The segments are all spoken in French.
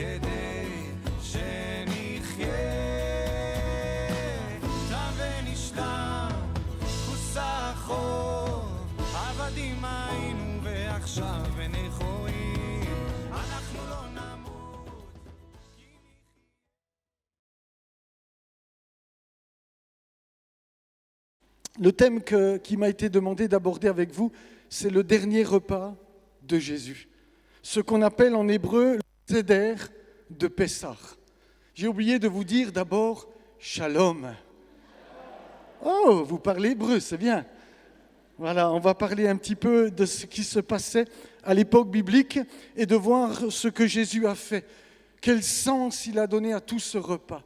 כדי שנחיה. תם ונשלם, כוסה החוב, עבדים היינו ועכשיו נכועים, אנחנו לא נמות. Le thème qui m'a été demandé d'aborder avec vous, c'est le dernier repas de Jésus. Ce qu'on appelle en hébreu le Seder de Pessah. J'ai oublié de vous dire d'abord Shalom. Oh, vous parlez hébreu, c'est bien. Voilà, on va parler un petit peu de ce qui se passait à l'époque biblique et de voir ce que Jésus a fait. Quel sens il a donné à tout ce repas.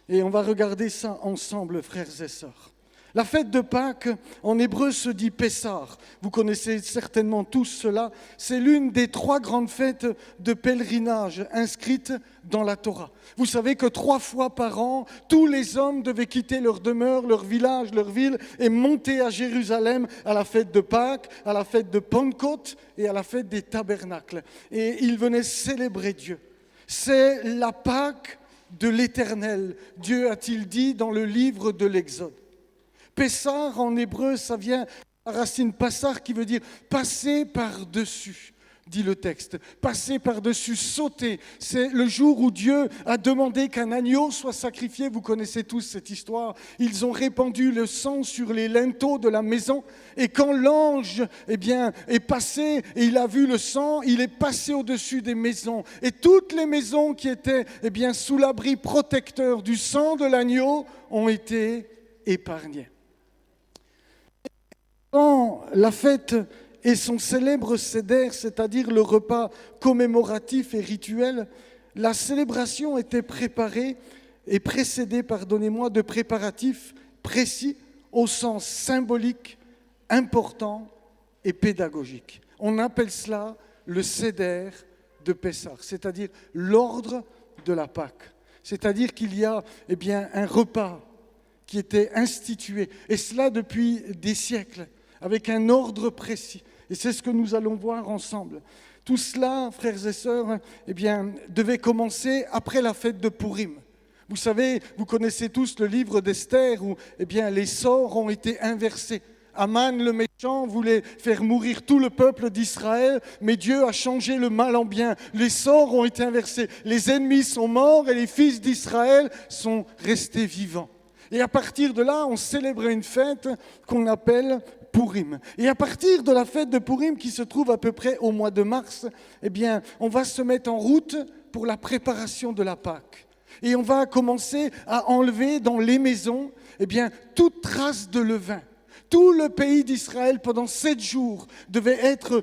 Et on va regarder ça ensemble, frères et sœurs. La fête de Pâques, en hébreu, se dit Pessah. Vous connaissez certainement tous cela. C'est l'une des 3 grandes fêtes de pèlerinage inscrites dans la Torah. Vous savez que 3 fois par an, tous les hommes devaient quitter leur demeure, leur village, leur ville et monter à Jérusalem à la fête de Pâques, à la fête de Pentecôte et à la fête des tabernacles. Et ils venaient célébrer Dieu. C'est la Pâques de l'Éternel. Dieu a-t-il dit dans le livre de l'Exode. Pessah en hébreu, ça vient de la racine passar qui veut dire passer par-dessus, dit le texte. Passer par-dessus, sauter. C'est le jour où Dieu a demandé qu'un agneau soit sacrifié. Vous connaissez tous cette histoire. Ils ont répandu le sang sur les linteaux de la maison. Et quand l'ange est passé et il a vu le sang, il est passé au-dessus des maisons. Et toutes les maisons qui étaient sous l'abri protecteur du sang de l'agneau ont été épargnées. Dans la fête et son célèbre seder, c'est-à-dire le repas commémoratif et rituel, la célébration était préparée et précédée, de préparatifs précis au sens symbolique, important et pédagogique. On appelle cela le seder de Pessah, c'est-à-dire l'ordre de la Pâque. C'est-à-dire qu'il y a un repas qui était institué, et cela depuis des siècles, avec un ordre précis. Et c'est ce que nous allons voir ensemble. Tout cela, frères et sœurs, devait commencer après la fête de Pourim. Vous savez, vous connaissez tous le livre d'Esther où les sorts ont été inversés. Aman, le méchant, voulait faire mourir tout le peuple d'Israël, mais Dieu a changé le mal en bien. Les sorts ont été inversés. Les ennemis sont morts et les fils d'Israël sont restés vivants. Et à partir de là, on célébrait une fête qu'on appelle Pourim. Et à partir de la fête de Pourim, qui se trouve à peu près au mois de mars, on va se mettre en route pour la préparation de la Pâque. Et on va commencer à enlever dans les maisons toute trace de levain. Tout le pays d'Israël, pendant 7 jours, devait être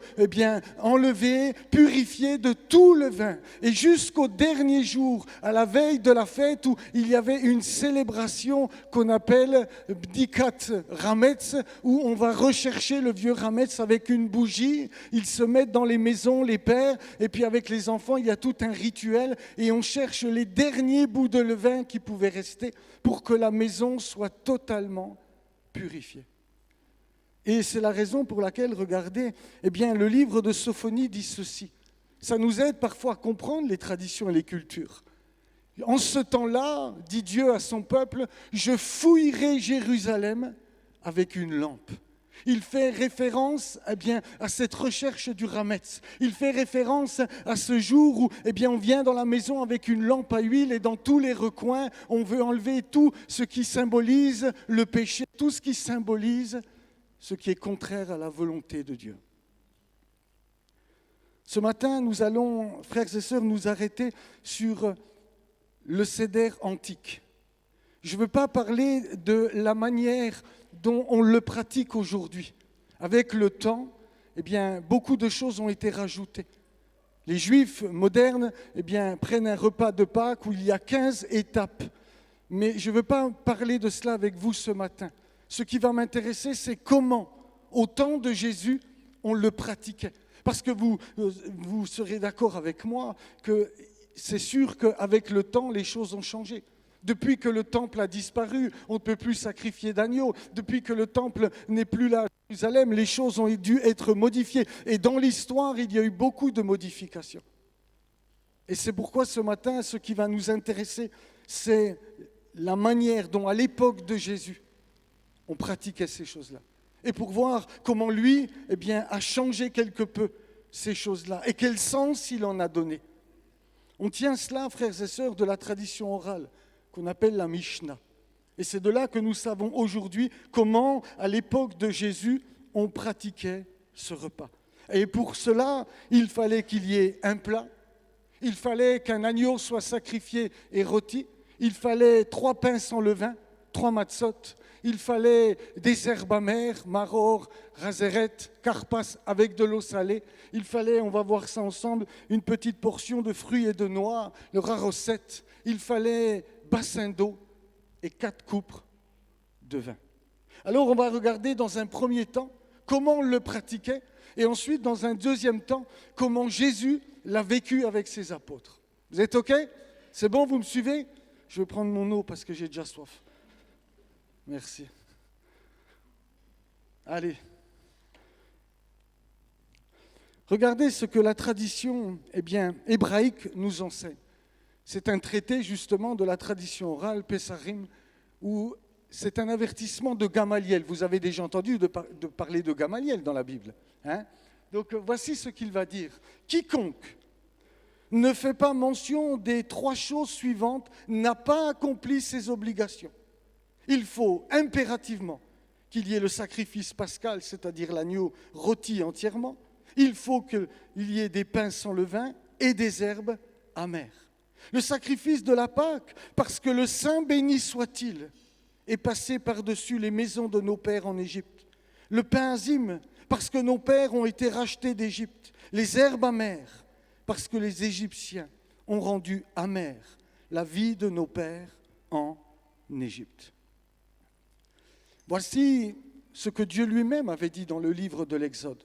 enlevé, purifié de tout levain. Et jusqu'au dernier jour, à la veille de la fête, où il y avait une célébration qu'on appelle Bdikat Rametz, où on va rechercher le vieux Rametz avec une bougie. Ils se mettent dans les maisons, les pères, et puis avec les enfants, il y a tout un rituel. Et on cherche les derniers bouts de levain qui pouvaient rester pour que la maison soit totalement purifiée. Et c'est la raison pour laquelle, regardez, le livre de Sophonie dit ceci. Ça nous aide parfois à comprendre les traditions et les cultures. En ce temps-là, dit Dieu à son peuple, je fouillerai Jérusalem avec une lampe. Il fait référence à cette recherche du Rametz. Il fait référence à ce jour où on vient dans la maison avec une lampe à huile et dans tous les recoins, on veut enlever tout ce qui symbolise le péché, tout ce qui symbolise ce qui est contraire à la volonté de Dieu. Ce matin, nous allons, frères et sœurs, nous arrêter sur le seder antique. Je ne veux pas parler de la manière dont on le pratique aujourd'hui. Avec le temps, beaucoup de choses ont été rajoutées. Les Juifs modernes prennent un repas de Pâques où il y a 15 étapes. Mais je ne veux pas parler de cela avec vous ce matin. Ce qui va m'intéresser, c'est comment, au temps de Jésus, on le pratiquait. Parce que vous serez d'accord avec moi que c'est sûr qu'avec le temps, les choses ont changé. Depuis que le temple a disparu, on ne peut plus sacrifier d'agneaux. Depuis que le temple n'est plus là à Jérusalem, les choses ont dû être modifiées. Et dans l'histoire, il y a eu beaucoup de modifications. Et c'est pourquoi ce matin, ce qui va nous intéresser, c'est la manière dont, à l'époque de Jésus, on pratiquait ces choses-là. Et pour voir comment lui, a changé quelque peu ces choses-là et quel sens il en a donné. On tient cela, frères et sœurs, de la tradition orale qu'on appelle la Mishnah. Et c'est de là que nous savons aujourd'hui comment, à l'époque de Jésus, on pratiquait ce repas. Et pour cela, il fallait qu'il y ait un plat, il fallait qu'un agneau soit sacrifié et rôti, il fallait 3 pains sans levain, 3 matzot, il fallait des herbes amères, maror, razeret, karpas avec de l'eau salée, il fallait, on va voir ça ensemble, une petite portion de fruits et de noix, le raroset, il fallait bassin d'eau et 4 coupes de vin. Alors on va regarder dans un premier temps comment on le pratiquait et ensuite dans un deuxième temps comment Jésus l'a vécu avec ses apôtres. Vous êtes OK? C'est bon, vous me suivez? Je vais prendre mon eau parce que j'ai déjà soif. Merci. Allez. Regardez ce que la tradition hébraïque nous enseigne. C'est un traité justement de la tradition orale, Pesarim, où c'est un avertissement de Gamaliel. Vous avez déjà entendu de parler de Gamaliel dans la Bible. Donc voici ce qu'il va dire. Quiconque ne fait pas mention des 3 choses suivantes n'a pas accompli ses obligations. Il faut impérativement qu'il y ait le sacrifice pascal, c'est-à-dire l'agneau rôti entièrement. Il faut qu'il y ait des pains sans levain et des herbes amères. Le sacrifice de la Pâque, parce que le Saint béni soit-il, est passé par-dessus les maisons de nos pères en Égypte. Le pain azim, parce que nos pères ont été rachetés d'Égypte. Les herbes amères, parce que les Égyptiens ont rendu amère la vie de nos pères en Égypte. Voici ce que Dieu lui-même avait dit dans le livre de l'Exode.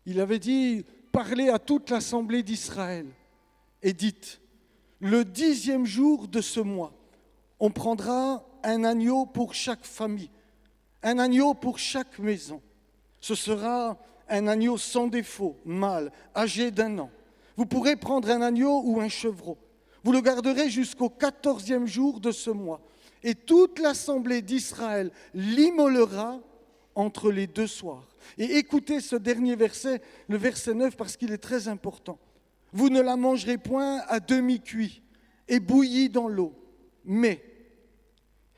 Il avait dit, parlez à toute l'assemblée d'Israël et dites, le 10e jour de ce mois, on prendra un agneau pour chaque famille, un agneau pour chaque maison. Ce sera un agneau sans défaut, mâle, âgé d'1 an. Vous pourrez prendre un agneau ou un chevreau. Vous le garderez jusqu'au 14e jour de ce mois. Et toute l'assemblée d'Israël l'immolera entre les 2 soirs. Et écoutez ce dernier verset, le verset 9, parce qu'il est très important. Vous ne la mangerez point à demi-cuit et bouilli dans l'eau, mais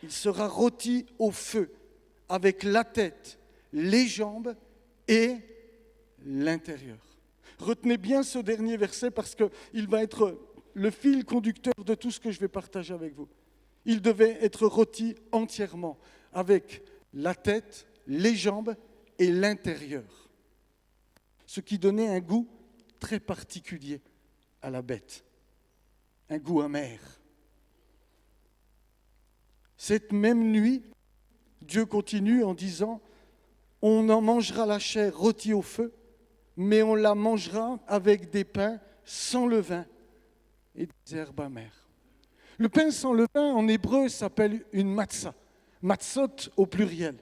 il sera rôti au feu avec la tête, les jambes et l'intérieur. Retenez bien ce dernier verset parce qu'il va être le fil conducteur de tout ce que je vais partager avec vous. Il devait être rôti entièrement avec la tête, les jambes et l'intérieur. Ce qui donnait un goût très particulier à la bête, un goût amer. Cette même nuit, Dieu continue en disant « On en mangera la chair rôtie au feu, mais on la mangera avec des pains sans levain et des herbes amères. » Le pain sans levain, en hébreu, s'appelle une matzah, matzot au pluriel.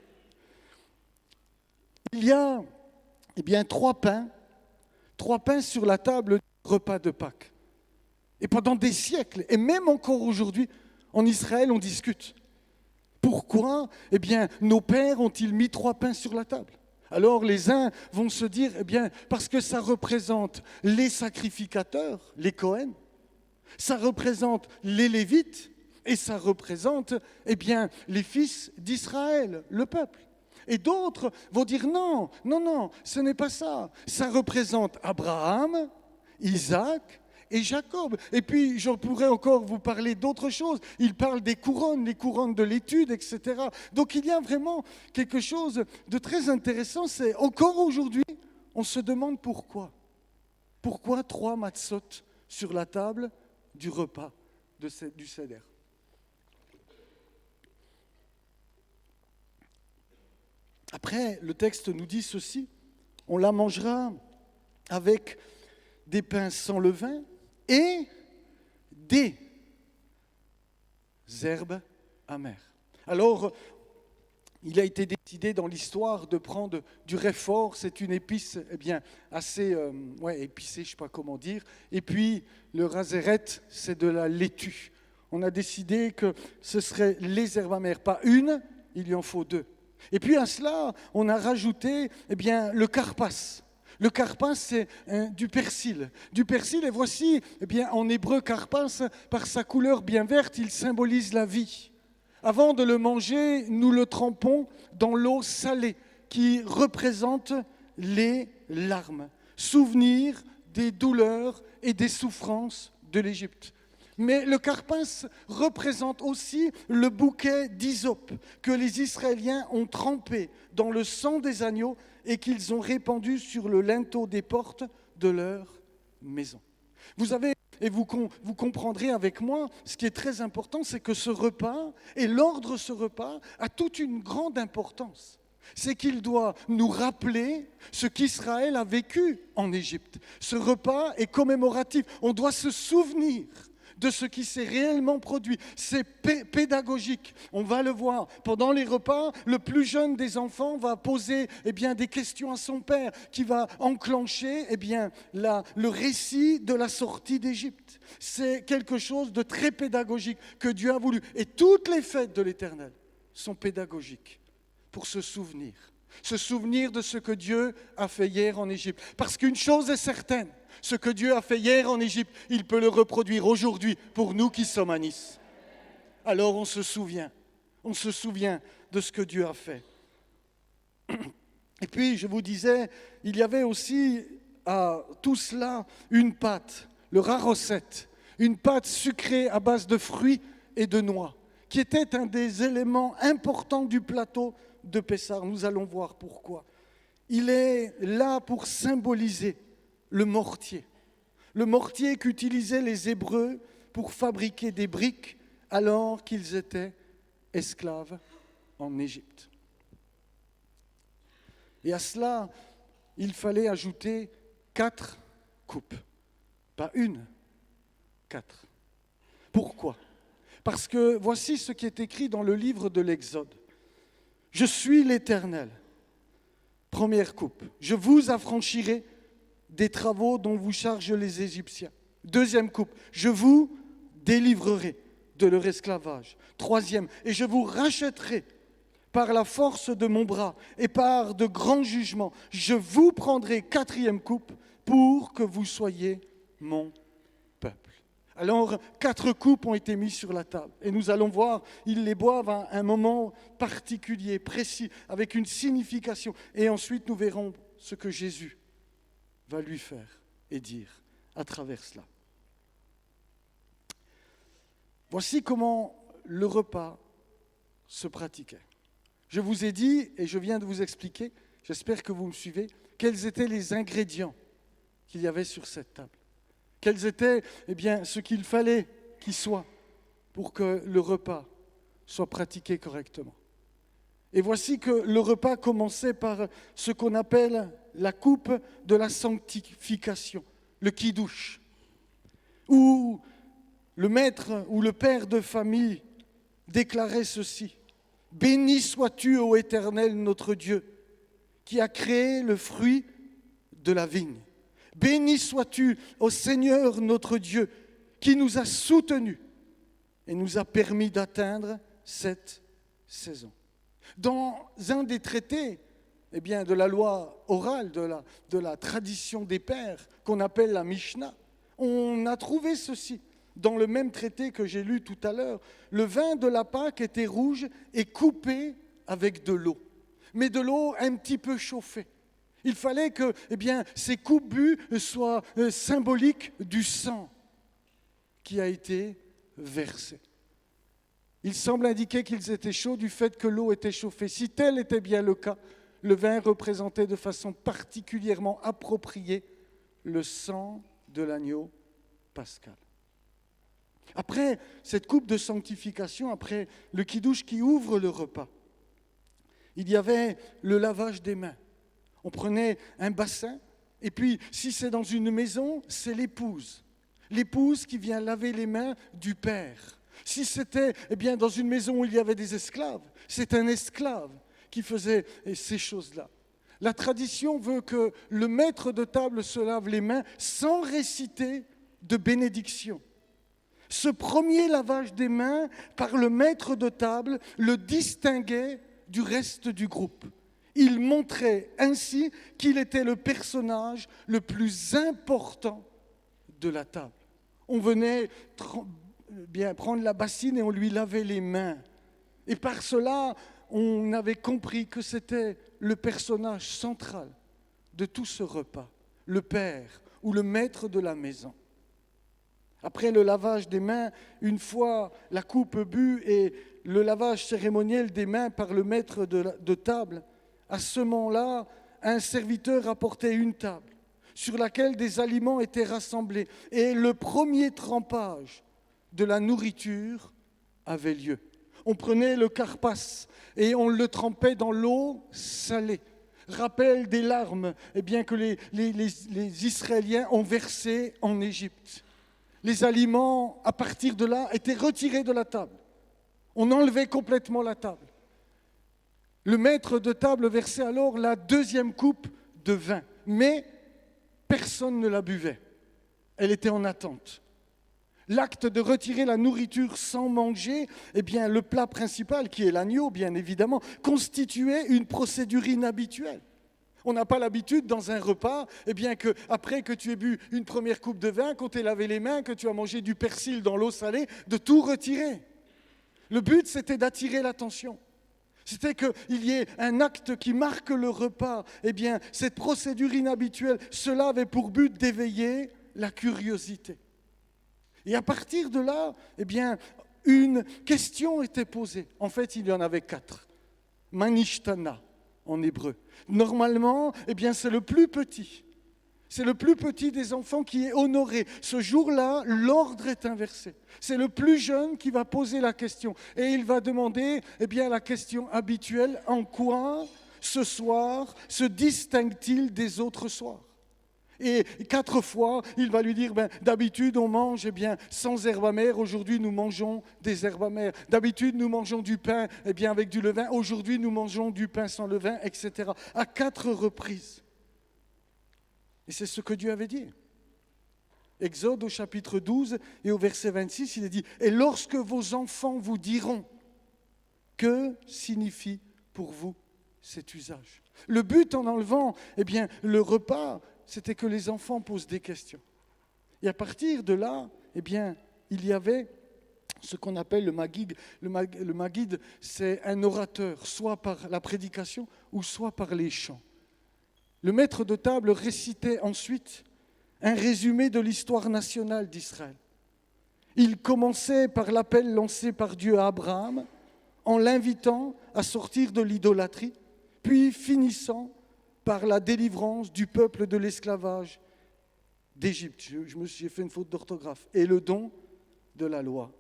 Il y a 3 pains sur la table du repas de Pâques. Et pendant des siècles, et même encore aujourd'hui, en Israël, on discute. Pourquoi nos pères ont-ils mis 3 pains sur la table? Alors les uns vont se dire, parce que ça représente les sacrificateurs, les Cohen, ça représente les Lévites, et ça représente les fils d'Israël, le peuple. Et d'autres vont dire non, ce n'est pas ça. Ça représente Abraham, Isaac et Jacob. Et puis, je pourrais encore vous parler d'autres choses. Il parle des couronnes, les couronnes de l'étude, etc. Donc, il y a vraiment quelque chose de très intéressant. C'est encore aujourd'hui, on se demande pourquoi. Pourquoi 3 matzot sur la table du repas du Seder? Après, le texte nous dit ceci, on la mangera avec des pains sans levain et des herbes amères. Alors, il a été décidé dans l'histoire de prendre du réfort, c'est une épice assez épicée, je ne sais pas comment dire, et puis le raseret, c'est de la laitue. On a décidé que ce serait les herbes amères, pas une, il y en faut deux. Et puis à cela, on a rajouté le karpas. Le karpas, c'est du persil. Du persil, et voici, en hébreu, karpas, par sa couleur bien verte, il symbolise la vie. Avant de le manger, nous le trempons dans l'eau salée, qui représente les larmes, souvenir des douleurs et des souffrances de l'Égypte. Mais le karpas représente aussi le bouquet d'hysope que les Israéliens ont trempé dans le sang des agneaux et qu'ils ont répandu sur le linteau des portes de leur maison. Vous comprendrez avec moi, ce qui est très important, c'est que ce repas, et l'ordre de ce repas, a toute une grande importance. C'est qu'il doit nous rappeler ce qu'Israël a vécu en Égypte. Ce repas est commémoratif. On doit se souvenir de ce qui s'est réellement produit. C'est pédagogique. On va le voir. Pendant les repas, le plus jeune des enfants va poser des questions à son père, qui va enclencher le récit de la sortie d'Égypte. C'est quelque chose de très pédagogique que Dieu a voulu. Et toutes les fêtes de l'Éternel sont pédagogiques pour se souvenir de ce que Dieu a fait hier en Égypte. Parce qu'une chose est certaine, ce que Dieu a fait hier en Égypte, il peut le reproduire aujourd'hui pour nous qui sommes à Nice. Alors on se souvient de ce que Dieu a fait. Et puis je vous disais, il y avait aussi à tout cela une pâte, le raroset, une pâte sucrée à base de fruits et de noix, qui était un des éléments importants du plateau de Pessah. Nous allons voir pourquoi. Il est là pour symboliser le mortier qu'utilisaient les Hébreux pour fabriquer des briques alors qu'ils étaient esclaves en Égypte. Et à cela, il fallait ajouter 4 coupes, pas une, 4. Pourquoi ? Parce que voici ce qui est écrit dans le livre de l'Exode. Je suis l'Éternel. Première coupe. Je vous affranchirai des travaux dont vous chargent les Égyptiens. Deuxième coupe. Je vous délivrerai de leur esclavage. Troisième. Et je vous rachèterai par la force de mon bras et par de grands jugements. Je vous prendrai. Quatrième coupe pour que vous soyez mon peuple. Alors, 4 coupes ont été mises sur la table. Et nous allons voir, ils les boivent à un moment particulier, précis, avec une signification. Et ensuite, nous verrons ce que Jésus va lui faire et dire à travers cela. Voici comment le repas se pratiquait. Je vous ai dit, et je viens de vous expliquer, j'espère que vous me suivez, quels étaient les ingrédients qu'il y avait sur cette table. Quels étaient ce qu'il fallait qu'il soit pour que le repas soit pratiqué correctement. Et voici que le repas commençait par ce qu'on appelle la coupe de la sanctification, le kidouche, où le maître ou le père de famille déclarait ceci: « Béni sois-tu, ô Éternel, notre Dieu, qui a créé le fruit de la vigne. Béni sois-tu, ô Seigneur notre Dieu, qui nous a soutenus et nous a permis d'atteindre cette saison. » Dans un des traités de la loi orale, de la tradition des pères, qu'on appelle la Mishnah, on a trouvé ceci. Dans le même traité que j'ai lu tout à l'heure, le vin de la Pâque était rouge et coupé avec de l'eau, mais de l'eau un petit peu chauffée. Il fallait que ces coupes bues soient symboliques du sang qui a été versé. Il semble indiquer qu'ils étaient chauds du fait que l'eau était chauffée. Si tel était bien le cas, le vin représentait de façon particulièrement appropriée le sang de l'agneau pascal. Après cette coupe de sanctification, après le kidouche qui ouvre le repas, il y avait le lavage des mains. On prenait un bassin, et puis si c'est dans une maison, c'est l'épouse. L'épouse qui vient laver les mains du père. Si c'était dans une maison où il y avait des esclaves, c'est un esclave qui faisait ces choses-là. La tradition veut que le maître de table se lave les mains sans réciter de bénédiction. Ce premier lavage des mains par le maître de table le distinguait du reste du groupe. Il montrait ainsi qu'il était le personnage le plus important de la table. On venait prendre la bassine et on lui lavait les mains. Et par cela, on avait compris que c'était le personnage central de tout ce repas, le père ou le maître de la maison. Après le lavage des mains, une fois la coupe bue et le lavage cérémoniel des mains par le maître de table, à ce moment-là, un serviteur apportait une table sur laquelle des aliments étaient rassemblés et le premier trempage de la nourriture avait lieu. On prenait le karpas et on le trempait dans l'eau salée. Rappel des larmes que les Israéliens ont versées en Égypte. Les aliments, à partir de là, étaient retirés de la table. On enlevait complètement la table. Le maître de table versait alors la deuxième coupe de vin, mais personne ne la buvait. Elle était en attente. L'acte de retirer la nourriture sans manger, le plat principal, qui est l'agneau, bien évidemment, constituait une procédure inhabituelle. On n'a pas l'habitude dans un repas, que après que tu aies bu une première coupe de vin, qu'on t'ait lavé les mains, que tu as mangé du persil dans l'eau salée, de tout retirer. Le but, c'était d'attirer l'attention. C'était qu'il y ait un acte qui marque le repas. Cette procédure inhabituelle, cela avait pour but d'éveiller la curiosité. Et à partir de là, une question était posée. En fait, il y en avait 4. Manishtana, en hébreu. Normalement, c'est le plus petit. C'est le plus petit des enfants qui est honoré. Ce jour-là, l'ordre est inversé. C'est le plus jeune qui va poser la question. Et il va demander la question habituelle, en quoi ce soir se distingue-t-il des autres soirs ? Et 4 fois, il va lui dire, d'habitude on mange sans herbes amères, aujourd'hui nous mangeons des herbes amères. D'habitude nous mangeons du pain avec du levain, aujourd'hui nous mangeons du pain sans levain, etc. À 4 reprises. Et c'est ce que Dieu avait dit. Exode au chapitre 12 et au verset 26, il est dit, « Et lorsque vos enfants vous diront, que signifie pour vous cet usage ?» Le but en enlevant le repas, c'était que les enfants posent des questions. Et à partir de là, il y avait ce qu'on appelle le maguide. Le maguide, c'est un orateur, soit par la prédication ou soit par les chants. Le maître de table récitait ensuite un résumé de l'histoire nationale d'Israël. Il commençait par l'appel lancé par Dieu à Abraham en l'invitant à sortir de l'idolâtrie, puis finissant par la délivrance du peuple de l'esclavage d'Égypte. J'ai fait une faute d'orthographe. Et le don de la loi,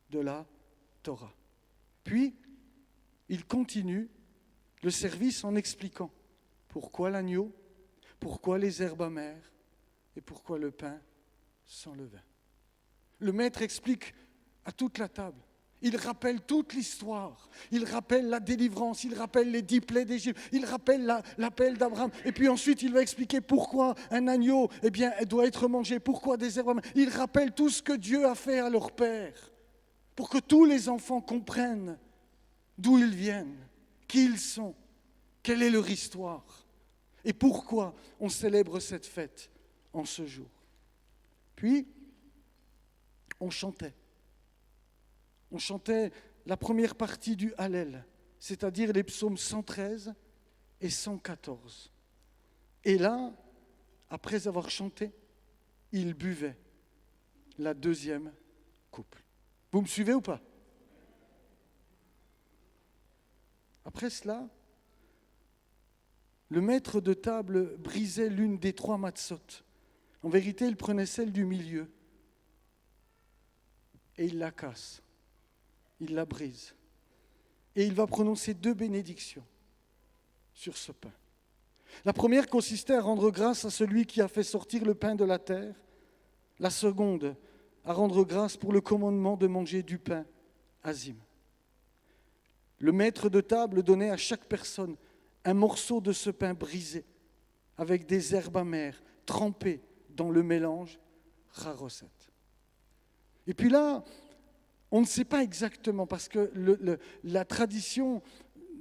de la Torah. Puis, il continue le service en expliquant pourquoi l'agneau, pourquoi les herbes amères et pourquoi le pain sans levain. Le maître explique à toute la table. Il rappelle toute l'histoire, il rappelle la délivrance, il rappelle les 10 plaies d'Égypte, il rappelle l'appel d'Abraham. Et puis ensuite, il va expliquer pourquoi un agneau doit être mangé, pourquoi des herbes. Il rappelle tout ce que Dieu a fait à leur père, pour que tous les enfants comprennent d'où ils viennent, qui ils sont, quelle est leur histoire et pourquoi on célèbre cette fête en ce jour. Puis, on chantait. On chantait la première partie du Hallel, c'est-à-dire les psaumes 113 et 114. Et là, après avoir chanté, il buvait la deuxième coupe. Vous me suivez ou pas ? Après cela, le maître de table brisait l'une des 3 matzot. En vérité, il prenait celle du milieu et il la casse. Il la brise. Et il va prononcer 2 bénédictions sur ce pain. La première consistait à rendre grâce à celui qui a fait sortir le pain de la terre. La seconde, à rendre grâce pour le commandement de manger du pain azim. Le maître de table donnait à chaque personne un morceau de ce pain brisé avec des herbes amères trempées dans le mélange charosset. Et puis là, on ne sait pas exactement, parce que la tradition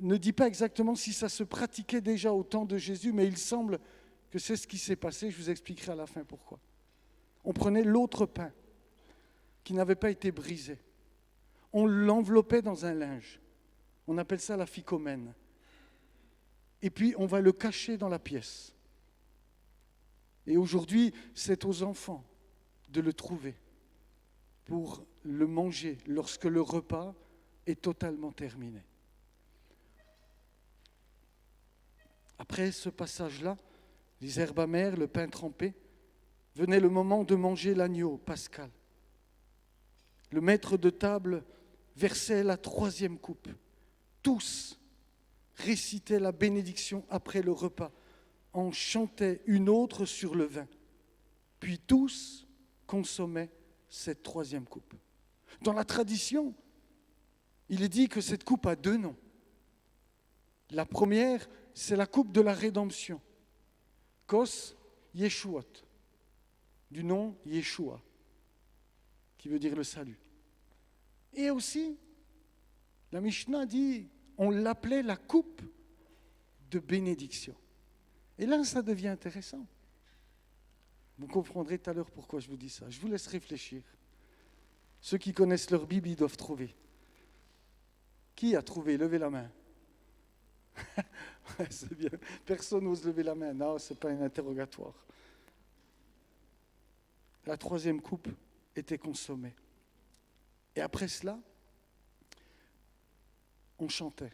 ne dit pas exactement si ça se pratiquait déjà au temps de Jésus, mais il semble que c'est ce qui s'est passé. Je vous expliquerai à la fin pourquoi. On prenait l'autre pain qui n'avait pas été brisé. On l'enveloppait dans un linge. On appelle ça la ficomène. Et puis on va le cacher dans la pièce. Et aujourd'hui, c'est aux enfants de le trouver pour le manger lorsque le repas est totalement terminé. Après ce passage-là, les herbes amères, le pain trempé, venait le moment de manger l'agneau pascal. Le maître de table versait la 3e coupe. Tous récitaient la bénédiction après le repas, en chantaient une autre sur le vin. Puis tous consommaient cette 3e coupe. Dans la tradition, il est dit que cette coupe a 2 noms. La première, c'est la coupe de la rédemption, Kos Yeshuot, du nom Yeshua, qui veut dire le salut. Et aussi, la Mishnah dit, on l'appelait la coupe de bénédiction. Et là, ça devient intéressant. Vous comprendrez tout à l'heure pourquoi je vous dis ça. Je vous laisse réfléchir. Ceux qui connaissent leur Bible, ils doivent trouver. Qui a trouvé? Levez la main. Ouais, c'est bien. Personne n'ose lever la main. Non, ce n'est pas un interrogatoire. La 3e coupe était consommée. Et après cela, on chantait.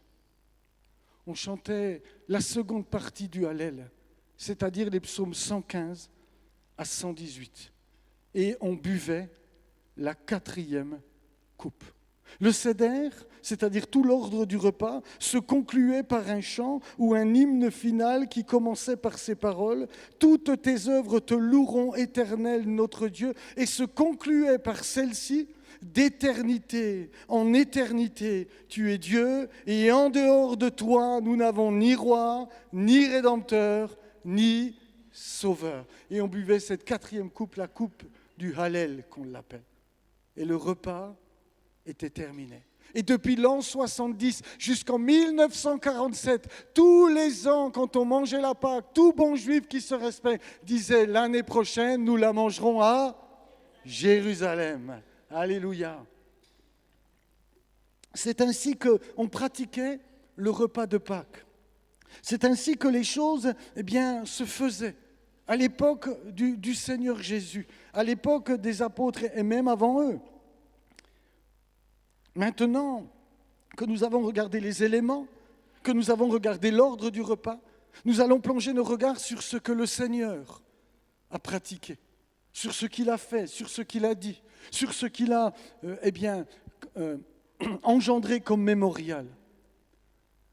On chantait la seconde partie du Hallel, c'est-à-dire les psaumes 115 à 118. Et on buvait la 4e coupe. Le seder, c'est-à-dire tout l'ordre du repas, se concluait par un chant ou un hymne final qui commençait par ces paroles « Toutes tes œuvres te loueront, Éternel notre Dieu » et se concluait par celle-ci « D'éternité en éternité, tu es Dieu et en dehors de toi, nous n'avons ni roi, ni rédempteur, ni sauveur. » Et on buvait cette 4e coupe, la coupe du Hallel qu'on l'appelle. Et le repas était terminé. Et depuis l'an 70 jusqu'en 1947, tous les ans, quand on mangeait la Pâque, tout bon juif qui se respecte disait l'année prochaine, nous la mangerons à Jérusalem. Alléluia. C'est ainsi qu'on pratiquait le repas de Pâques. C'est ainsi que les choses se faisaient. À l'époque du Seigneur Jésus, à l'époque des apôtres et même avant eux. Maintenant que nous avons regardé les éléments, que nous avons regardé l'ordre du repas, nous allons plonger nos regards sur ce que le Seigneur a pratiqué, sur ce qu'il a fait, sur ce qu'il a dit, sur ce qu'il a engendré comme mémorial.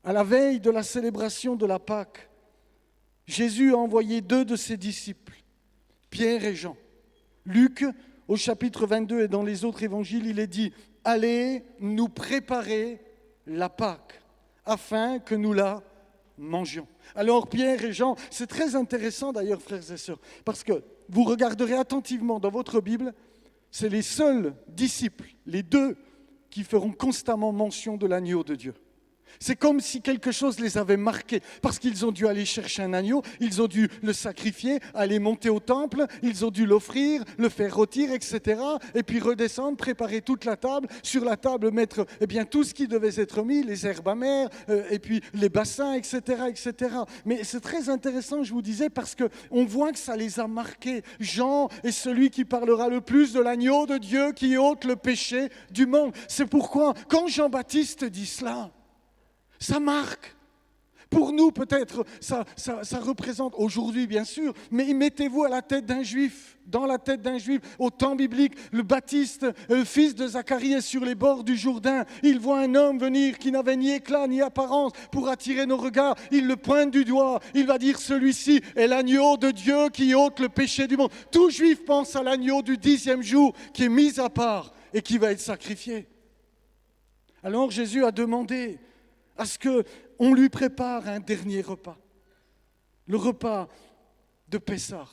À la veille de la célébration de la Pâque, Jésus a envoyé 2 de ses disciples, Pierre et Jean. Luc, au chapitre 22 et dans les autres évangiles, il est dit « Allez nous préparer la Pâque, afin que nous la mangions. » Alors Pierre et Jean, c'est très intéressant d'ailleurs, frères et sœurs, parce que vous regarderez attentivement dans votre Bible, c'est les seuls disciples, les 2, qui feront constamment mention de l'agneau de Dieu. C'est comme si quelque chose les avait marqués, parce qu'ils ont dû aller chercher un agneau, ils ont dû le sacrifier, aller monter au temple, ils ont dû l'offrir, le faire rôtir, etc. Et puis redescendre, préparer toute la table, sur la table mettre tout ce qui devait être mis, les herbes amères, et puis les bassins, etc., etc. Mais c'est très intéressant, je vous disais, parce qu'on voit que ça les a marqués. Jean est celui qui parlera le plus de l'agneau de Dieu qui ôte le péché du monde. C'est pourquoi, quand Jean-Baptiste dit cela, ça marque. Pour nous, peut-être, ça représente, aujourd'hui bien sûr, mais mettez-vous à la tête d'un juif, dans la tête d'un juif, au temps biblique, le Baptiste, le fils de Zacharie est sur les bords du Jourdain. Il voit un homme venir qui n'avait ni éclat ni apparence pour attirer nos regards. Il le pointe du doigt, il va dire celui-ci est l'agneau de Dieu qui ôte le péché du monde. Tout juif pense à l'agneau du 10e jour qui est mis à part et qui va être sacrifié. Alors Jésus a demandé à ce qu'on lui prépare un dernier repas, le repas de Pessah.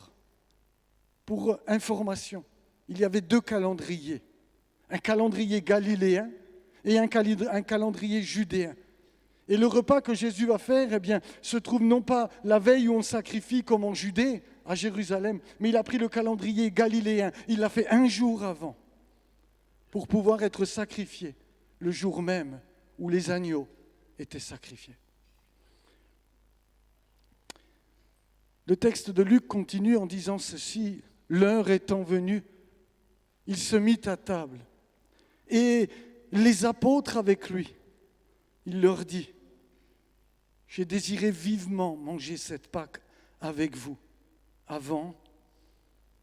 Pour information, il y avait 2 calendriers, un calendrier galiléen et un calendrier judéen. Et le repas que Jésus va faire, eh bien, se trouve non pas la veille où on sacrifie comme en Judée, à Jérusalem, mais il a pris le calendrier galiléen, il l'a fait un jour avant, pour pouvoir être sacrifié le jour même où les agneaux étaient sacrifiés. Le texte de Luc continue en disant ceci, l'heure étant venue, il se mit à table et les apôtres avec lui. Il leur dit, j'ai désiré vivement manger cette Pâque avec vous avant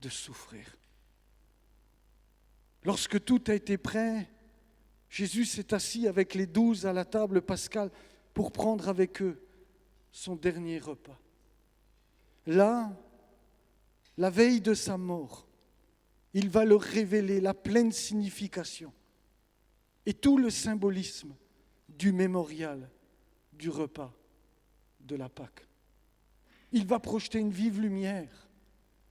de souffrir. Lorsque tout a été prêt, Jésus s'est assis avec les 12 à la table pascale pour prendre avec eux son dernier repas. Là, la veille de sa mort, il va leur révéler la pleine signification et tout le symbolisme du mémorial du repas de la Pâque. Il va projeter une vive lumière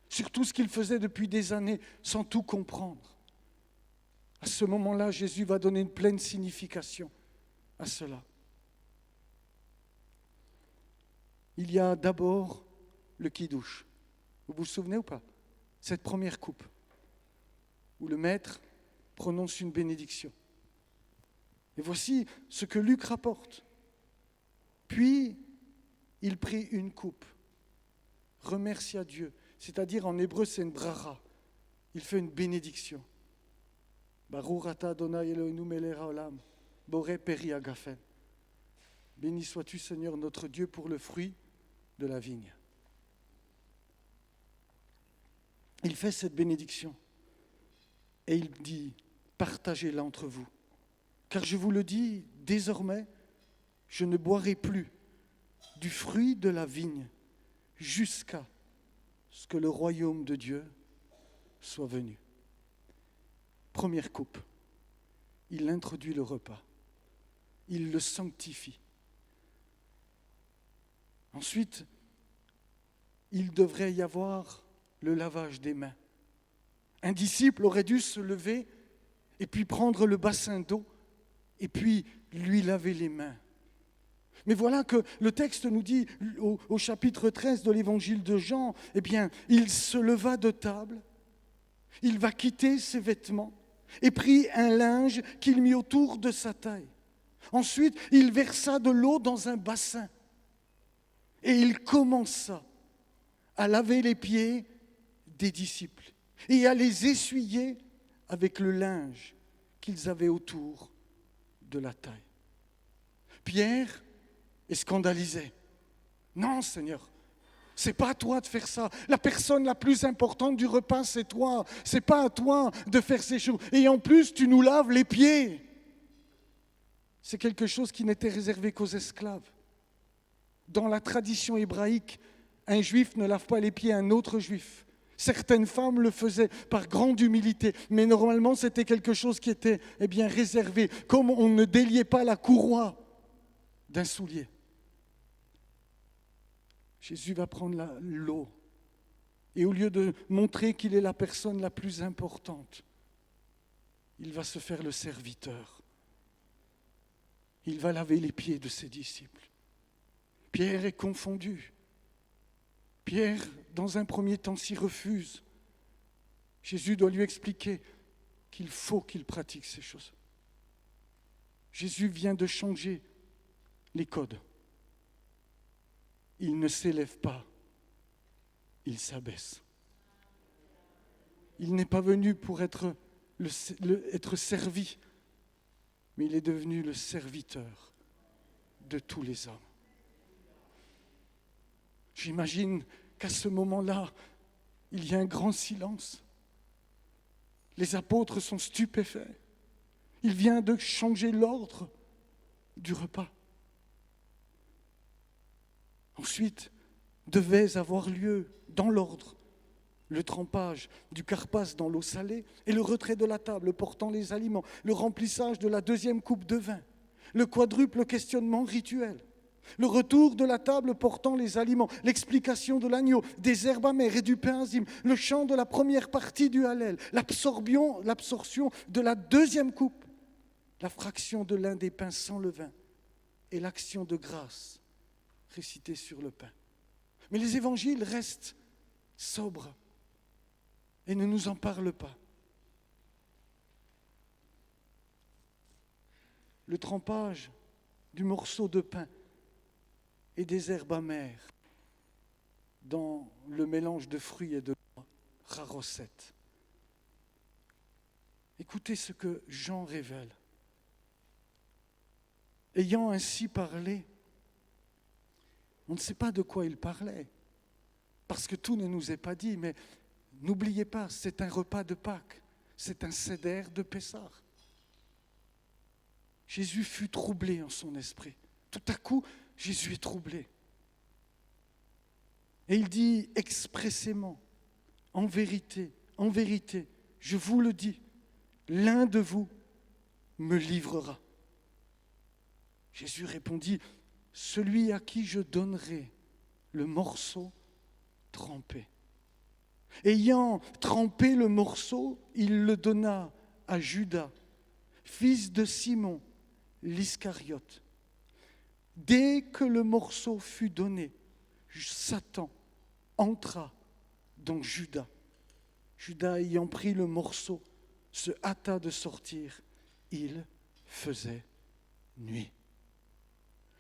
sur tout ce qu'il faisait depuis des années sans tout comprendre. À ce moment-là, Jésus va donner une pleine signification à cela. Il y a d'abord le kidouche. Vous vous souvenez ou pas? Cette première coupe où le maître prononce une bénédiction. Et voici ce que Luc rapporte. Puis, il prit une coupe, remercia Dieu, c'est-à-dire en hébreu c'est une bracha. Il fait une bénédiction. Baruch ata Adonai Eloheinu melech haolam, boré peri agafen. Béni sois-tu Seigneur notre Dieu pour le fruit de la vigne. Il fait cette bénédiction et il dit, partagez-la entre vous. Car je vous le dis, désormais, je ne boirai plus du fruit de la vigne jusqu'à ce que le royaume de Dieu soit venu. Première coupe, il introduit le repas, il le sanctifie. Ensuite, il devrait y avoir le lavage des mains. Un disciple aurait dû se lever et puis prendre le bassin d'eau et puis lui laver les mains. Mais voilà que le texte nous dit au chapitre 13 de l'évangile de Jean, eh bien, il se leva de table, il va quitter ses vêtements et prit un linge qu'il mit autour de sa taille. Ensuite, il versa de l'eau dans un bassin et il commença à laver les pieds des disciples et à les essuyer avec le linge qu'ils avaient autour de la taille. Pierre est scandalisé. Non, Seigneur, c'est pas à toi de faire ça. La personne la plus importante du repas, c'est toi. C'est pas à toi de faire ces choses. Et en plus, tu nous laves les pieds. C'est quelque chose qui n'était réservé qu'aux esclaves. Dans la tradition hébraïque, un juif ne lave pas les pieds à un autre juif. Certaines femmes le faisaient par grande humilité, mais normalement c'était quelque chose qui était réservé, comme on ne déliait pas la courroie d'un soulier. Jésus va prendre l'eau et au lieu de montrer qu'il est la personne la plus importante, il va se faire le serviteur. Il va laver les pieds de ses disciples. Pierre est confondu. Pierre, dans un premier temps, s'y refuse. Jésus doit lui expliquer qu'il faut qu'il pratique ces choses. Jésus vient de changer les codes. Il ne s'élève pas, il s'abaisse. Il n'est pas venu pour être servi, mais il est devenu le serviteur de tous les hommes. J'imagine qu'à ce moment-là, il y a un grand silence. Les apôtres sont stupéfaits. Il vient de changer l'ordre du repas. Ensuite, devait avoir lieu, dans l'ordre, le trempage du carpas dans l'eau salée et le retrait de la table portant les aliments, le remplissage de la deuxième coupe de vin. le quadruple questionnement rituel, le retour de la table portant les aliments, l'explication de l'agneau, des herbes amères et du pain azime, le chant de la première partie du Hallel, l'absorption de la deuxième coupe, la fraction de l'un des pains sans levain et l'action de grâce récitée sur le pain. Mais les évangiles restent sobres et ne nous en parlent pas. Le trempage du morceau de pain et des herbes amères dans le mélange de fruits et de noix, rare recette. Écoutez ce que Jean révèle. Ayant ainsi parlé, on ne sait pas de quoi il parlait, parce que tout ne nous est pas dit, mais n'oubliez pas, c'est un repas de Pâques, c'est un seder de Pessah. Jésus fut troublé en son esprit. Tout à coup, Jésus est troublé. Et il dit expressément, en vérité, je vous le dis, l'un de vous me livrera. Jésus répondit, celui à qui je donnerai le morceau trempé. Ayant trempé le morceau, il le donna à Judas, fils de Simon, l'Iscariote. Dès que le morceau fut donné, Satan entra dans Judas. Judas ayant pris le morceau, se hâta de sortir. Il faisait nuit.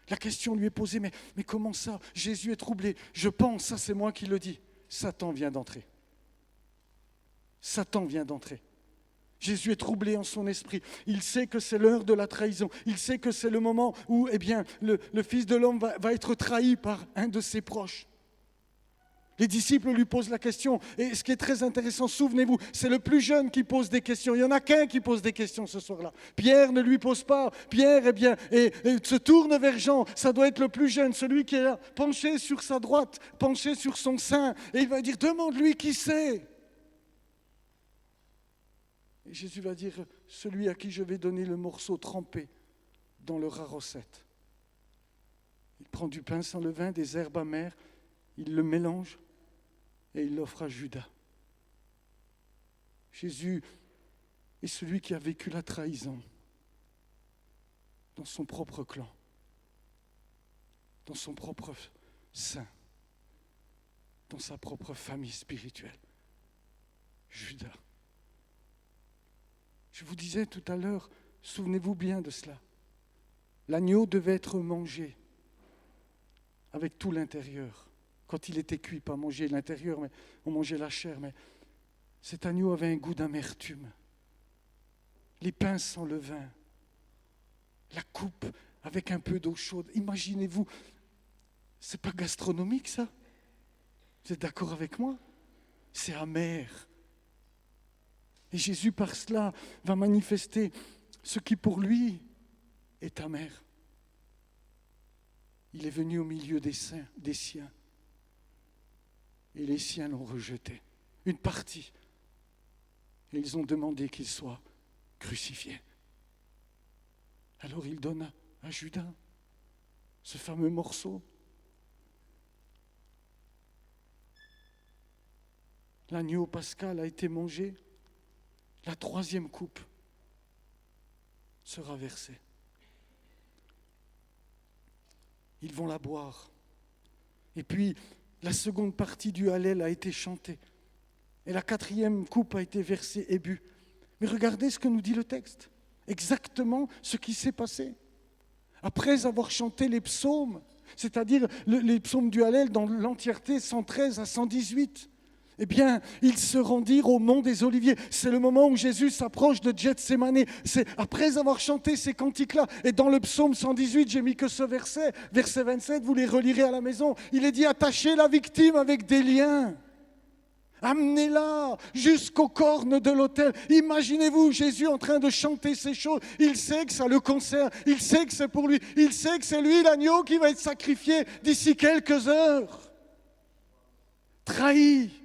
La question lui est posée, mais comment ça? Jésus est troublé. Je pense, ça c'est moi qui le dis. Satan vient d'entrer. Satan vient d'entrer. Jésus est troublé en son esprit. Il sait que c'est l'heure de la trahison. Il sait que c'est le moment où le Fils de l'homme va être trahi par un de ses proches. Les disciples lui posent la question. Et ce qui est très intéressant, souvenez-vous, c'est le plus jeune qui pose des questions. Il n'y en a qu'un qui pose des questions ce soir-là. Pierre ne lui pose pas. Pierre, et se tourne vers Jean. Ça doit être le plus jeune, celui qui est là, penché sur sa droite, penché sur son sein. Et il va dire, demande-lui qui c'est. Et Jésus va dire, celui à qui je vais donner le morceau trempé dans le ras recette. Il prend du pain sans levain, des herbes amères, il le mélange et il l'offre à Judas. Jésus est celui qui a vécu la trahison dans son propre clan, dans son propre sein, dans sa propre famille spirituelle. Judas. Je vous disais tout à l'heure, souvenez-vous bien de cela. L'agneau devait être mangé avec tout l'intérieur. Quand il était cuit, pas manger l'intérieur, mais on mangeait la chair. Mais cet agneau avait un goût d'amertume. Les pains sans levain, la coupe avec un peu d'eau chaude. Imaginez-vous, c'est pas gastronomique ça? Vous êtes d'accord avec moi? C'est amer. Et Jésus, par cela, va manifester ce qui pour lui est amer. Il est venu au milieu des siens. Et les siens l'ont rejeté. Une partie. Et ils ont demandé qu'il soit crucifié. Alors il donne à Judas ce fameux morceau. L'agneau pascal a été mangé. La troisième coupe sera versée. Ils vont la boire. Et puis, la seconde partie du Hallel a été chantée. Et la quatrième coupe a été versée et bue. Mais regardez ce que nous dit le texte. Exactement ce qui s'est passé. Après avoir chanté les psaumes, c'est-à-dire les psaumes du Hallel dans l'entièreté, 113 à 118, eh bien, ils se rendirent au mont des Oliviers. C'est le moment où Jésus s'approche de Gethsémané. C'est après avoir chanté ces cantiques-là. Et dans le psaume 118, j'ai mis que ce verset 27, vous les relirez à la maison. Il est dit, attachez la victime avec des liens. Amenez-la jusqu'aux cornes de l'autel. Imaginez-vous Jésus en train de chanter ces choses. Il sait que ça le concerne. Il sait que c'est pour lui. Il sait que c'est lui l'agneau qui va être sacrifié d'ici quelques heures. Trahi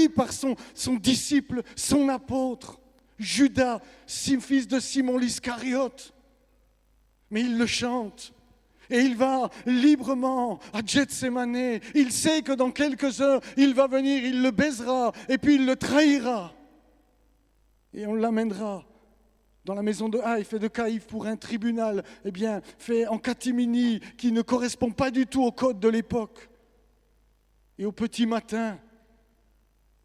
par son disciple, son apôtre, Judas, fils de Simon l'Iscariote. mais il le chante. Et il va librement à Gethsémane. Il sait que dans quelques heures, il va venir, il le baisera, et puis il le trahira. Et on l'amènera dans la maison de Haïf et de Caïphe pour un tribunal, fait en catimini, qui ne correspond pas du tout au code de l'époque. Et au petit matin,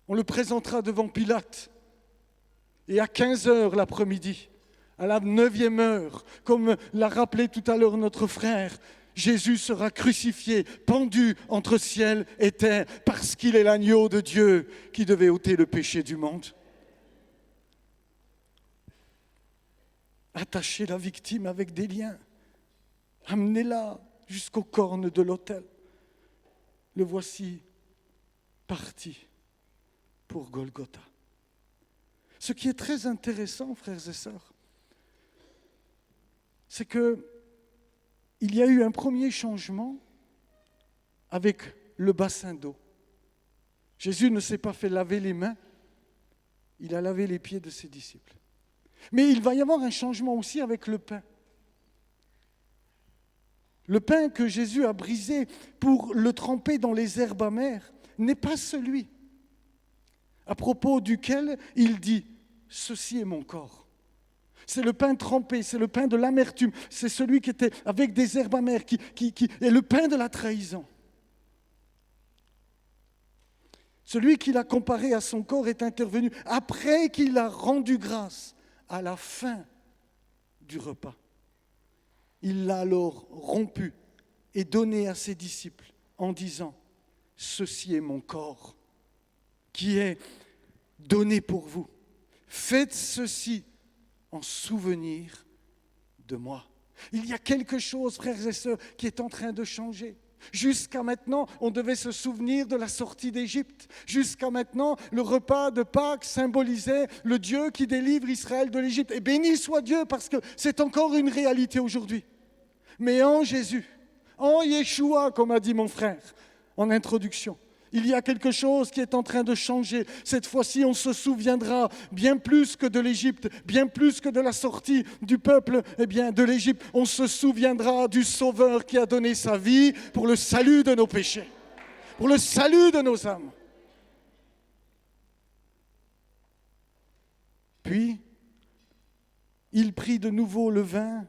on le présentera devant Pilate. Et à 15h l'après-midi, à la 9e heure, comme l'a rappelé tout à l'heure notre frère, Jésus sera crucifié, pendu entre ciel et terre, parce qu'il est l'agneau de Dieu qui devait ôter le péché du monde. Attachez la victime avec des liens, amenez-la jusqu'aux cornes de l'autel. Le voici parti pour Golgotha. Ce qui est très intéressant, frères et sœurs, c'est qu'il y a eu un premier changement avec le bassin d'eau. Jésus ne s'est pas fait laver les mains, il a lavé les pieds de ses disciples. Mais il va y avoir un changement aussi avec le pain. Le pain que Jésus a brisé pour le tremper dans les herbes amères n'est pas celui à propos duquel il dit « Ceci est mon corps ». C'est le pain trempé, c'est le pain de l'amertume, c'est celui qui était avec des herbes amères, qui est le pain de la trahison. Celui qu'il a comparé à son corps est intervenu après qu'il a rendu grâce à la fin du repas. Il l'a alors rompu et donné à ses disciples en disant « Ceci est mon corps qui est donné pour vous. Faites ceci en souvenir de moi. » Il y a quelque chose, frères et sœurs, qui est en train de changer. Jusqu'à maintenant, on devait se souvenir de la sortie d'Égypte. Jusqu'à maintenant, le repas de Pâques symbolisait le Dieu qui délivre Israël de l'Égypte. Et béni soit Dieu, parce que c'est encore une réalité aujourd'hui. Mais en Jésus, en Yeshua, comme a dit mon frère en introduction, il y a quelque chose qui est en train de changer. Cette fois-ci, on se souviendra bien plus que de l'Égypte, bien plus que de la sortie du peuple de l'Égypte. On se souviendra du Sauveur qui a donné sa vie pour le salut de nos péchés, pour le salut de nos âmes. Puis, il prit de nouveau le vin,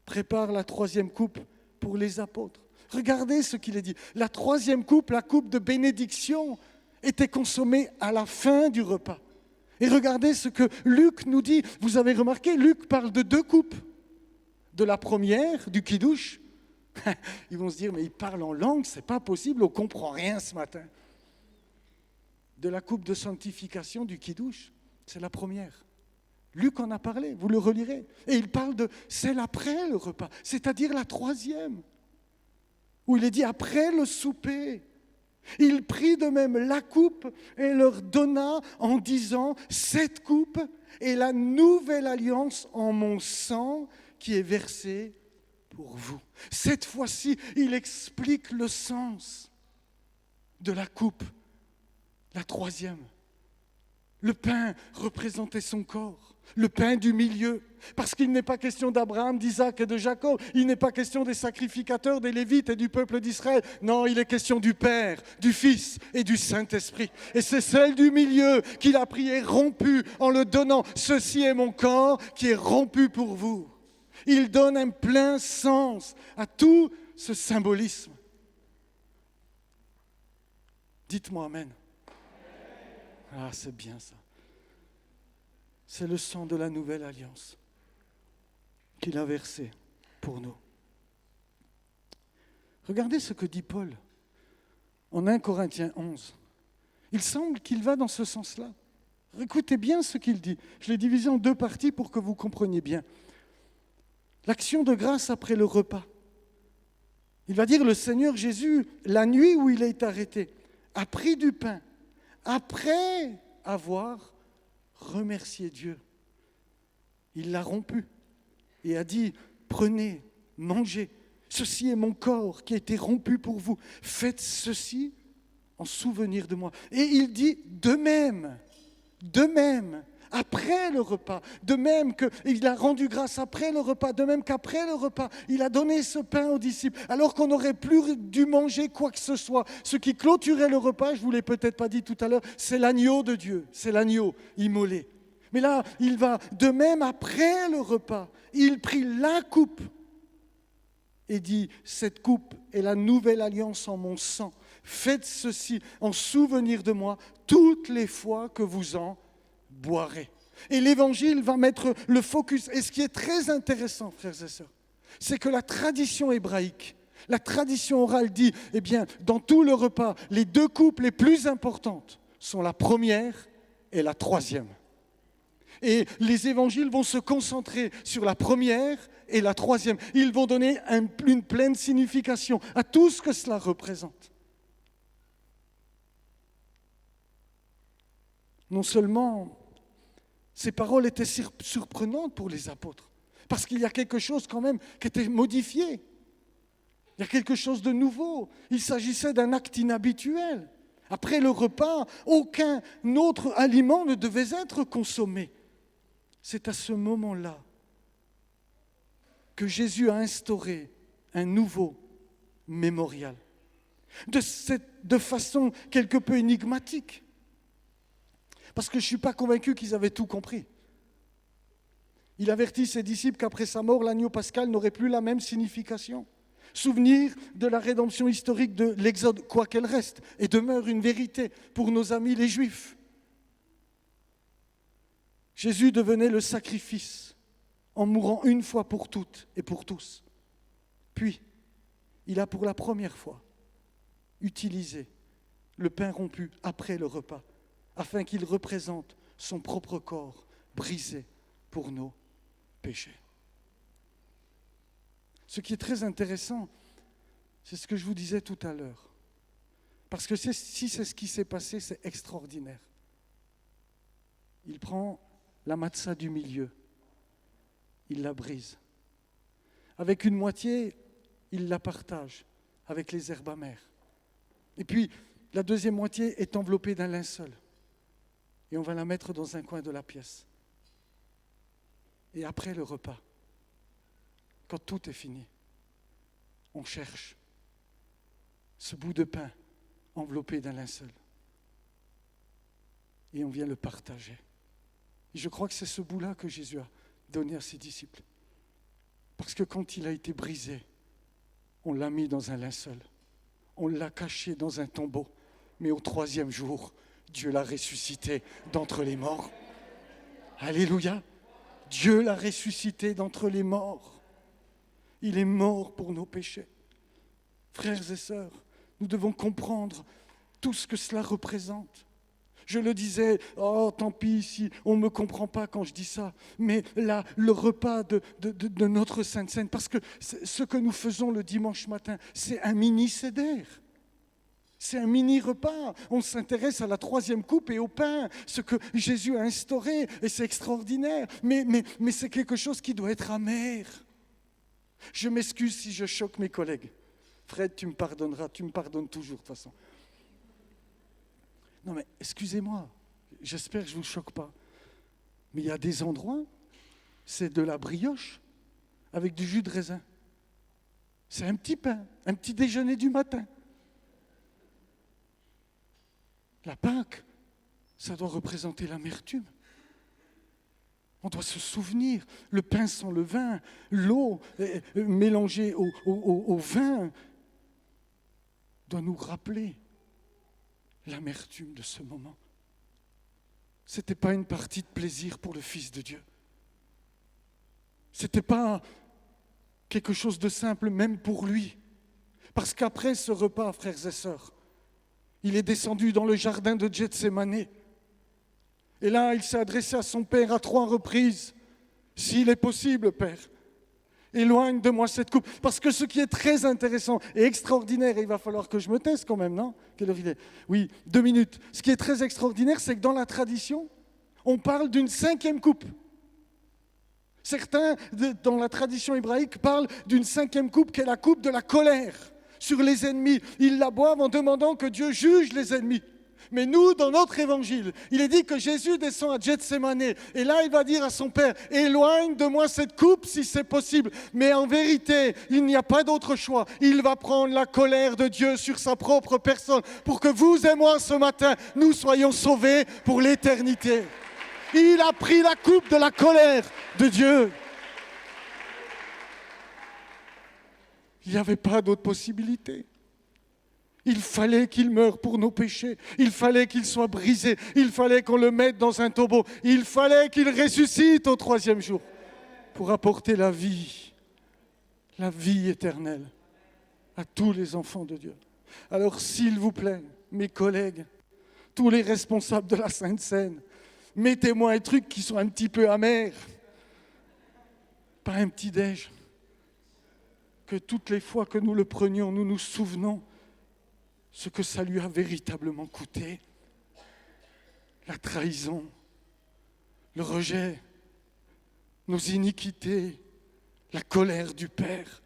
prépare la 3e coupe pour les apôtres. Regardez ce qu'il est dit. La 3e coupe, la coupe de bénédiction, était consommée à la fin du repas. Et regardez ce que Luc nous dit. Vous avez remarqué, Luc parle de 2 coupes. De la première, du kidouche. Ils vont se dire, mais il parle en langue, c'est pas possible, on ne comprend rien ce matin. De la coupe de sanctification du kidouche, c'est la première. Luc en a parlé, vous le relirez. Et il parle de celle après le repas, c'est-à-dire la 3e. Où il est dit, après le souper, il prit de même la coupe et leur donna en disant, cette coupe est la nouvelle alliance en mon sang qui est versé pour vous. Cette fois-ci, il explique le sens de la coupe, la 3e. Le pain représentait son corps. Le pain du milieu, parce qu'il n'est pas question d'Abraham, d'Isaac et de Jacob, il n'est pas question des sacrificateurs, des Lévites et du peuple d'Israël. Non, il est question du Père, du Fils et du Saint-Esprit. Et c'est celle du milieu qu'il a pris et rompu en le donnant. Ceci est mon corps qui est rompu pour vous. Il donne un plein sens à tout ce symbolisme. Dites-moi Amen. Ah, c'est bien ça. C'est le sang de la nouvelle alliance qu'il a versé pour nous. Regardez ce que dit Paul en 1 Corinthiens 11. Il semble qu'il va dans ce sens-là. Écoutez bien ce qu'il dit. Je l'ai divisé en 2 parties pour que vous compreniez bien. L'action de grâce après le repas. Il va dire, le Seigneur Jésus, la nuit où il est arrêté, a pris du pain après avoir remercié Dieu. Il l'a rompu et a dit, prenez, mangez, ceci est mon corps qui a été rompu pour vous. Faites ceci en souvenir de moi. Et il dit, de même, après le repas, de même qu'il a rendu grâce après le repas, de même qu'après le repas, il a donné ce pain aux disciples, alors qu'on n'aurait plus dû manger quoi que ce soit. Ce qui clôturait le repas, je ne vous l'ai peut-être pas dit tout à l'heure, c'est l'agneau de Dieu, c'est l'agneau immolé. Mais là, il va, de même après le repas, il prit la coupe et dit, cette coupe est la nouvelle alliance en mon sang. Faites ceci en souvenir de moi toutes les fois que vous en boirez. Et l'Évangile va mettre le focus. Et ce qui est très intéressant, frères et sœurs, c'est que la tradition hébraïque, la tradition orale dit, eh bien, dans tout le repas, les deux coupes les plus importantes sont la première et la troisième. Et les évangiles vont se concentrer sur la première et la troisième. Ils vont donner une pleine signification à tout ce que cela représente. Non seulement ces paroles étaient surprenantes pour les apôtres, parce qu'il y a quelque chose quand même qui était modifié. Il y a quelque chose de nouveau. Il s'agissait d'un acte inhabituel. Après le repas, aucun autre aliment ne devait être consommé. C'est à ce moment-là que Jésus a instauré un nouveau mémorial, de façon quelque peu énigmatique. Parce que je ne suis pas convaincu qu'ils avaient tout compris. Il avertit ses disciples qu'après sa mort, l'agneau pascal n'aurait plus la même signification. Souvenir de la rédemption historique de l'Exode, quoi qu'elle reste, et demeure une vérité pour nos amis les Juifs. Jésus devenait le sacrifice en mourant une fois pour toutes et pour tous. Puis, il a pour la première fois utilisé le pain rompu après le repas, afin qu'il représente son propre corps brisé pour nos péchés. Ce qui est très intéressant, c'est ce que je vous disais tout à l'heure. Parce que si c'est ce qui s'est passé, c'est extraordinaire. Il prend la matzah du milieu, il la brise. Avec une moitié, il la partage avec les herbes amères. Et puis, la deuxième moitié est enveloppée d'un linceul. Et on va la mettre dans un coin de la pièce. Et après le repas, quand tout est fini, on cherche ce bout de pain enveloppé d'un linceul. Et on vient le partager. Et je crois que c'est ce bout-là que Jésus a donné à ses disciples. Parce que quand il a été brisé, on l'a mis dans un linceul. On l'a caché dans un tombeau. Mais au troisième jour, Dieu l'a ressuscité d'entre les morts. Alléluia! Dieu l'a ressuscité d'entre les morts. Il est mort pour nos péchés. Frères et sœurs, nous devons comprendre tout ce que cela représente. Je le disais, oh tant pis si on ne me comprend pas quand je dis ça, mais là, le repas de notre Sainte Seine, parce que ce que nous faisons le dimanche matin, c'est un mini-seder. C'est un mini-repas. On s'intéresse à la troisième coupe et au pain, ce que Jésus a instauré, et c'est extraordinaire. Mais c'est quelque chose qui doit être amer. Je m'excuse si je choque mes collègues. Fred, tu me pardonneras, tu me pardonnes toujours de toute façon. Non mais excusez-moi, j'espère que je ne vous choque pas. Mais il y a des endroits, c'est de la brioche avec du jus de raisin. C'est un petit pain, un petit déjeuner du matin. La Pâque, ça doit représenter l'amertume. On doit se souvenir, le pain sans le vin, l'eau mélangée au vin, doit nous rappeler l'amertume de ce moment. Ce n'était pas une partie de plaisir pour le Fils de Dieu. Ce n'était pas quelque chose de simple même pour lui. Parce qu'après ce repas, frères et sœurs, il est descendu dans le jardin de Gethsémané. Et là, il s'est adressé à son Père à 3 reprises. « S'il est possible, Père, éloigne de moi cette coupe. » Parce que ce qui est très intéressant et extraordinaire, et il va falloir que je me taise quand même, non ? Quelle heure il est ? Oui, 2 minutes. Ce qui est très extraordinaire, c'est que dans la tradition, on parle d'une 5e coupe. Certains, dans la tradition hébraïque, parlent d'une 5e coupe qui est la coupe de la colère sur les ennemis. Ils la boivent en demandant que Dieu juge les ennemis. Mais nous, dans notre évangile, il est dit que Jésus descend à Gethsémane. Et là, il va dire à son Père, éloigne de moi cette coupe si c'est possible. Mais en vérité, il n'y a pas d'autre choix. Il va prendre la colère de Dieu sur sa propre personne pour que vous et moi, ce matin, nous soyons sauvés pour l'éternité. Il a pris la coupe de la colère de Dieu. Il n'y avait pas d'autre possibilité. Il fallait qu'il meure pour nos péchés. Il fallait qu'il soit brisé. Il fallait qu'on le mette dans un tombeau. Il fallait qu'il ressuscite au 3e jour pour apporter la vie éternelle à tous les enfants de Dieu. Alors, s'il vous plaît, mes collègues, tous les responsables de la Sainte Seine, mettez-moi un truc qui soit un petit peu amer. Pas un petit déj. Que toutes les fois que nous le prenions, nous nous souvenons ce que ça lui a véritablement coûté. La trahison, le rejet, nos iniquités, la colère du Père,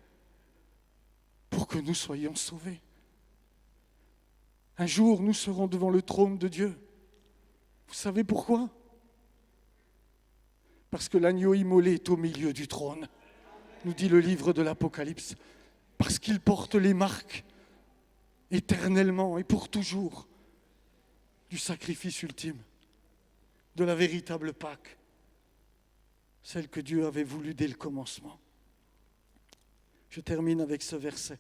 pour que nous soyons sauvés. Un jour, nous serons devant le trône de Dieu. Vous savez pourquoi ? Parce que l'agneau immolé est au milieu du trône, nous dit le livre de l'Apocalypse, parce qu'il porte les marques éternellement et pour toujours du sacrifice ultime, de la véritable Pâque, celle que Dieu avait voulu dès le commencement. Je termine avec ce verset.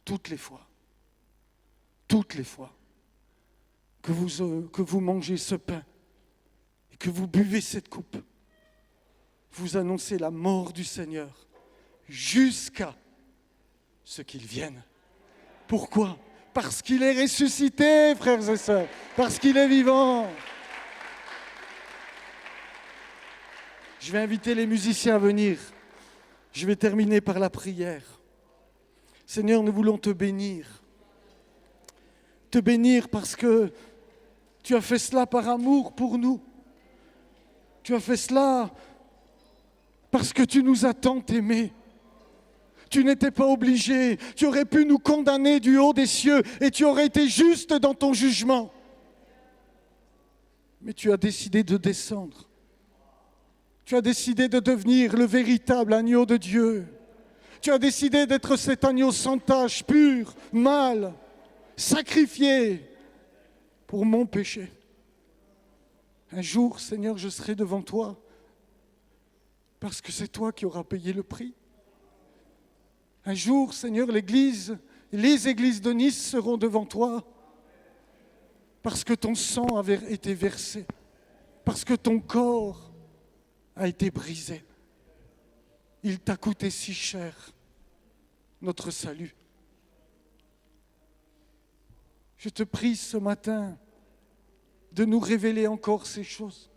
Toutes les fois que vous mangez ce pain et que vous buvez cette coupe, vous annoncez la mort du Seigneur jusqu'à ce qu'il vienne. Pourquoi ? Parce qu'il est ressuscité, frères et sœurs, parce qu'il est vivant. Je vais inviter les musiciens à venir. Je vais terminer par la prière. Seigneur, nous voulons te bénir. Te bénir parce que tu as fait cela par amour pour nous. Tu as fait cela parce que tu nous as tant aimés. Tu n'étais pas obligé, tu aurais pu nous condamner du haut des cieux et tu aurais été juste dans ton jugement. Mais tu as décidé de descendre. Tu as décidé de devenir le véritable agneau de Dieu. Tu as décidé d'être cet agneau sans tache, pur, mâle, sacrifié pour mon péché. Un jour, Seigneur, je serai devant toi parce que c'est toi qui auras payé le prix. Un jour, Seigneur, les églises de Nice seront devant toi parce que ton sang avait été versé, parce que ton corps a été brisé. Il t'a coûté si cher, notre salut. Je te prie ce matin de nous révéler encore ces choses.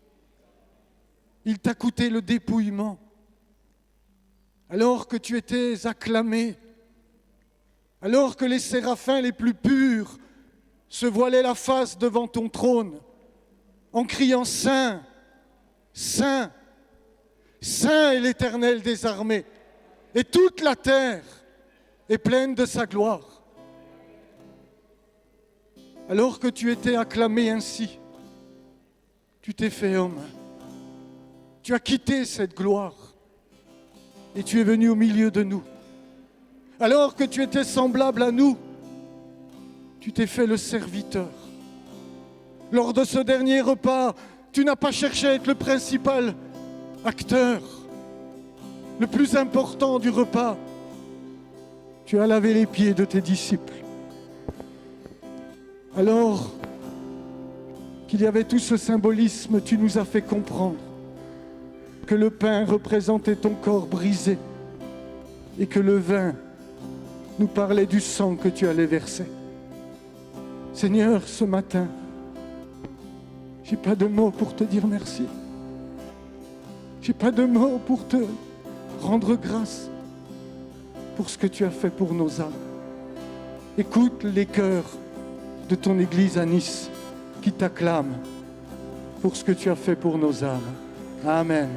Il t'a coûté le dépouillement. Alors que tu étais acclamé, alors que les séraphins les plus purs se voilaient la face devant ton trône, en criant « Saint, Saint, Saint est l'Éternel des armées, et toute la terre est pleine de sa gloire. » Alors que tu étais acclamé ainsi, tu t'es fait homme, tu as quitté cette gloire, et tu es venu au milieu de nous. Alors que tu étais semblable à nous, tu t'es fait le serviteur. Lors de ce dernier repas, tu n'as pas cherché à être le principal acteur, le plus important du repas. Tu as lavé les pieds de tes disciples. Alors qu'il y avait tout ce symbolisme, tu nous as fait comprendre que le pain représentait ton corps brisé et que le vin nous parlait du sang que tu allais verser. Seigneur, ce matin, j'ai pas de mots pour te dire merci. J'ai pas de mots pour te rendre grâce pour ce que tu as fait pour nos âmes. Écoute les cœurs de ton Église à Nice qui t'acclament pour ce que tu as fait pour nos âmes. Amen.